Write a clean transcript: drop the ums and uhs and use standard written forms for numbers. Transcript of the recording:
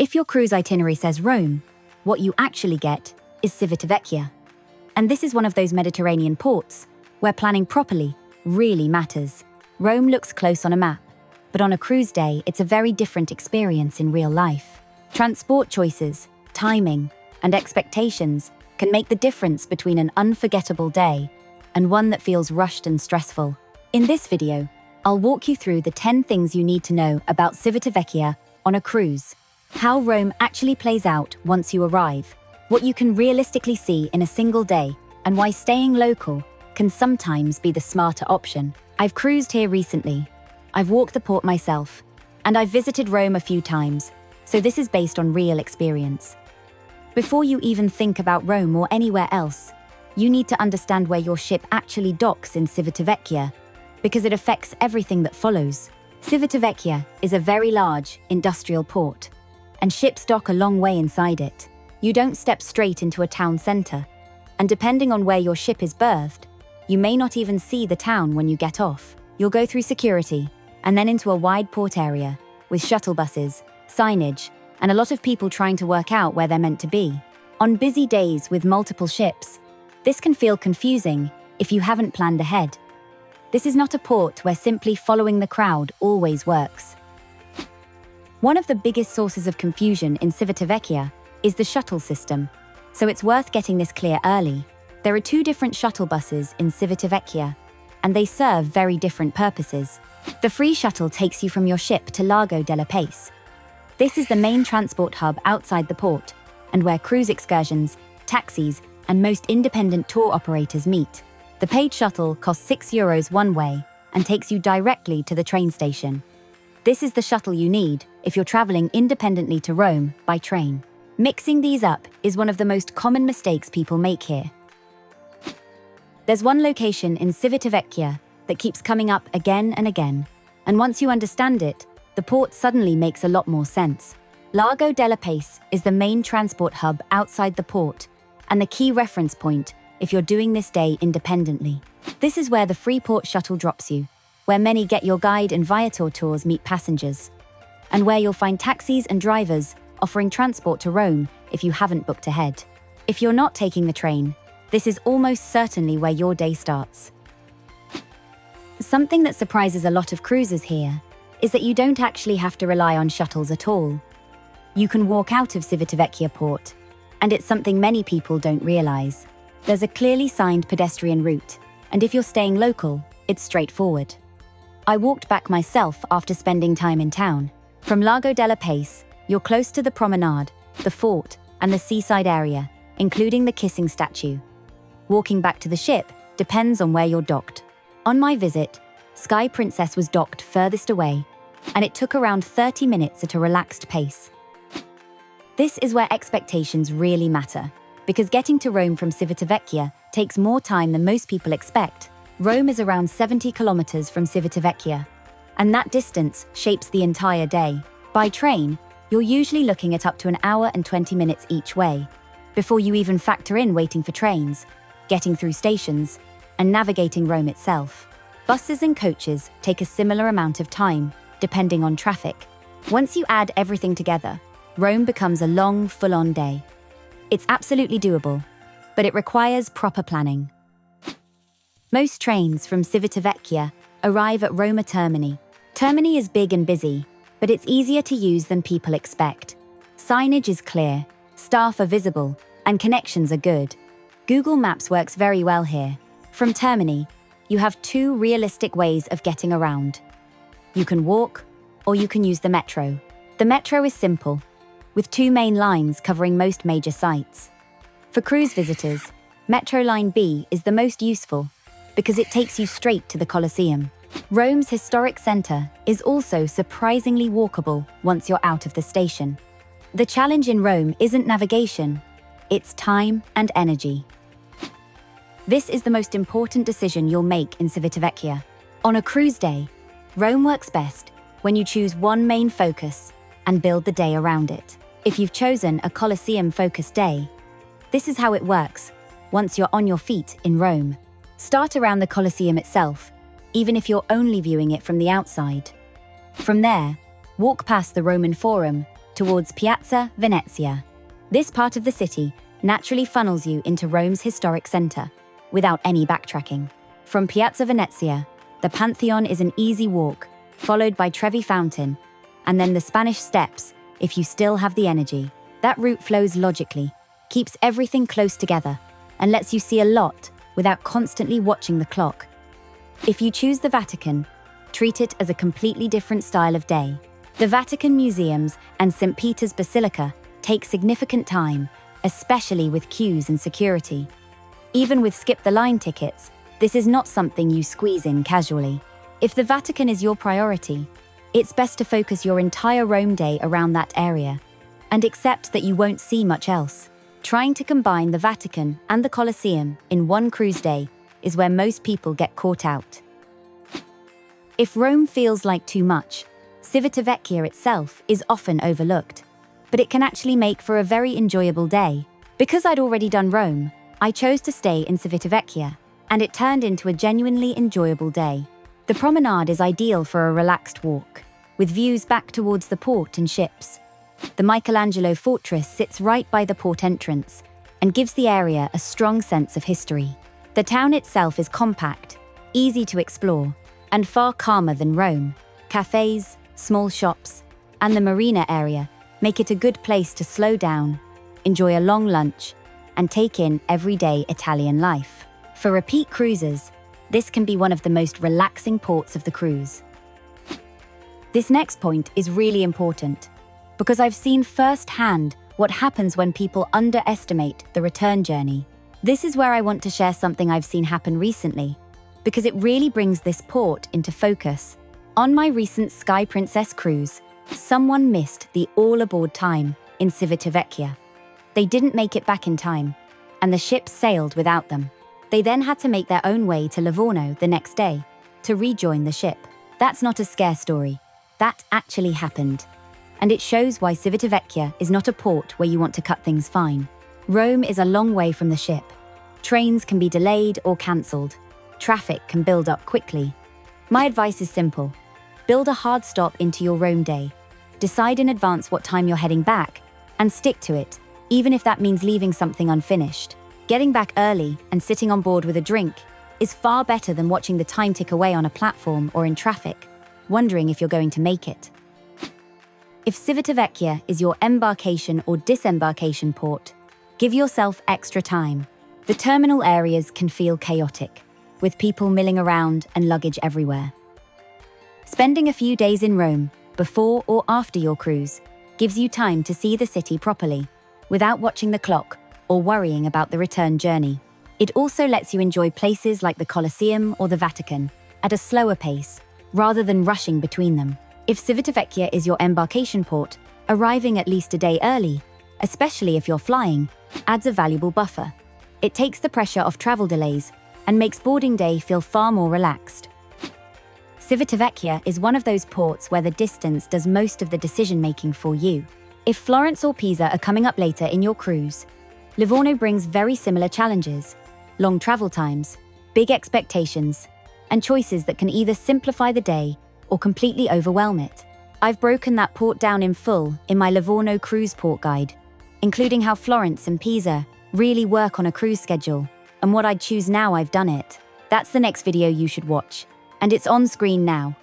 If your cruise itinerary says Rome, what you actually get is Civitavecchia. And this is one of those Mediterranean ports where planning properly really matters. Rome looks close on a map, but on a cruise day, it's a very different experience in real life. Transport choices, timing, and expectations can make the difference between an unforgettable day and one that feels rushed and stressful. In this video, I'll walk you through the 10 things you need to know about Civitavecchia on a cruise, how Rome actually plays out once you arrive, what you can realistically see in a single day, and why staying local can sometimes be the smarter option. I've cruised here recently, I've walked the port myself, and I've visited Rome a few times, so this is based on real experience. Before you even think about Rome or anywhere else, you need to understand where your ship actually docks in Civitavecchia, because it affects everything that follows. Civitavecchia is a very large, industrial port, and ships dock a long way inside it. You don't step straight into a town centre, and depending on where your ship is berthed, you may not even see the town when you get off. You'll go through security, and then into a wide port area, with shuttle buses, signage, and a lot of people trying to work out where they're meant to be. On busy days with multiple ships, this can feel confusing if you haven't planned ahead. This is not a port where simply following the crowd always works. One of the biggest sources of confusion in Civitavecchia is the shuttle system, so it's worth getting this clear early. There are 2 different shuttle buses in Civitavecchia, and they serve very different purposes. The free shuttle takes you from your ship to Largo Della. This is the main transport hub outside the port, and where cruise excursions, taxis, and most independent tour operators meet. The paid shuttle costs €6 one way and takes you directly to the train station. This is the shuttle you need if you're traveling independently to Rome by train. Mixing these up is one of the most common mistakes people make here. There's one location in Civitavecchia that keeps coming up again and again, and once you understand it, the port suddenly makes a lot more sense. Largo Della is the main transport hub outside the port and the key reference point if you're doing this day independently. This is where the free port shuttle drops you, where many Get Your Guide and Viator tours meet passengers, and where you'll find taxis and drivers offering transport to Rome if you haven't booked ahead. If you're not taking the train, this is almost certainly where your day starts. Something that surprises a lot of cruisers here is that you don't actually have to rely on shuttles at all. You can walk out of Civitavecchia port, and it's something many people don't realize. There's a clearly signed pedestrian route, and if you're staying local, it's straightforward. I walked back myself after spending time in town. From Largo Della, you're close to the promenade, the fort, and the seaside area, including the kissing statue. Walking back to the ship depends on where you're docked. On my visit, Sky Princess was docked furthest away, and it took around 30 minutes at a relaxed pace. This is where expectations really matter, because getting to Rome from Civitavecchia takes more time than most people expect. Rome is around 70 kilometers from Civitavecchia, and that distance shapes the entire day. By train, you're usually looking at up to an hour and 20 minutes each way, before you even factor in waiting for trains, getting through stations, and navigating Rome itself. Buses and coaches take a similar amount of time, depending on traffic. Once you add everything together, Rome becomes a long, full-on day. It's absolutely doable, but it requires proper planning. Most trains from Civitavecchia arrive at Roma Termini. Termini is big and busy, but it's easier to use than people expect. Signage is clear, staff are visible, and connections are good. Google Maps works very well here. From Termini, you have 2 realistic ways of getting around. You can walk, or you can use the metro. The metro is simple, with 2 main lines covering most major sites. For cruise visitors, Metro Line B is the most useful because it takes you straight to the Colosseum. Rome's historic centre is also surprisingly walkable once you're out of the station. The challenge in Rome isn't navigation, it's time and energy. This is the most important decision you'll make in Civitavecchia. On a cruise day, Rome works best when you choose one main focus and build the day around it. If you've chosen a Colosseum-focused day, this is how it works once you're on your feet in Rome. Start around the Colosseum itself, even if you're only viewing it from the outside. From there, walk past the Roman Forum towards Piazza Venezia. This part of the city naturally funnels you into Rome's historic center, without any backtracking. From Piazza Venezia, the Pantheon is an easy walk, followed by Trevi Fountain, and then the Spanish Steps, if you still have the energy. That route flows logically, keeps everything close together, and lets you see a lot without constantly watching the clock. If you choose the Vatican, treat it as a completely different style of day. The Vatican museums and St. Peter's Basilica take significant time, especially with queues and security. Even with skip-the-line tickets, this is not something you squeeze in casually. If the Vatican is your priority, it's best to focus your entire Rome day around that area, and accept that you won't see much else. Trying to combine the Vatican and the Colosseum in one cruise day is where most people get caught out. If Rome feels like too much, Civitavecchia itself is often overlooked, but it can actually make for a very enjoyable day. Because I'd already done Rome, I chose to stay in Civitavecchia, and it turned into a genuinely enjoyable day. The promenade is ideal for a relaxed walk, with views back towards the port and ships. The Michelangelo fortress sits right by the port entrance and gives the area a strong sense of history. The town itself is compact, easy to explore, and far calmer than Rome. Cafes, small shops, and the marina area make it a good place to slow down, enjoy a long lunch, and take in everyday Italian life. For repeat cruisers, this can be one of the most relaxing ports of the cruise. This next point is really important, because I've seen firsthand what happens when people underestimate the return journey. This is where I want to share something I've seen happen recently, because it really brings this port into focus. On my recent Sky Princess cruise, someone missed the all-aboard time in Civitavecchia. They didn't make it back in time, and the ship sailed without them. They then had to make their own way to Livorno the next day to rejoin the ship. That's not a scare story. That actually happened. And it shows why Civitavecchia is not a port where you want to cut things fine. Rome is a long way from the ship. Trains can be delayed or cancelled. Traffic can build up quickly. My advice is simple. Build a hard stop into your Rome day. Decide in advance what time you're heading back, and stick to it, even if that means leaving something unfinished. Getting back early and sitting on board with a drink is far better than watching the time tick away on a platform or in traffic, wondering if you're going to make it. If Civitavecchia is your embarkation or disembarkation port, give yourself extra time. The terminal areas can feel chaotic, with people milling around and luggage everywhere. Spending a few days in Rome, before or after your cruise, gives you time to see the city properly, without watching the clock or worrying about the return journey. It also lets you enjoy places like the Colosseum or the Vatican at a slower pace, rather than rushing between them. If Civitavecchia is your embarkation port, arriving at least a day early, especially if you're flying, adds a valuable buffer. It takes the pressure off travel delays and makes boarding day feel far more relaxed. Civitavecchia is one of those ports where the distance does most of the decision-making for you. If Florence or Pisa are coming up later in your cruise, Livorno brings very similar challenges: long travel times, big expectations, and choices that can either simplify the day or completely overwhelm it. I've broken that port down in full in my Livorno cruise port guide, including how Florence and Pisa really work on a cruise schedule, and what I'd choose now I've done it. That's the next video you should watch, and it's on screen now.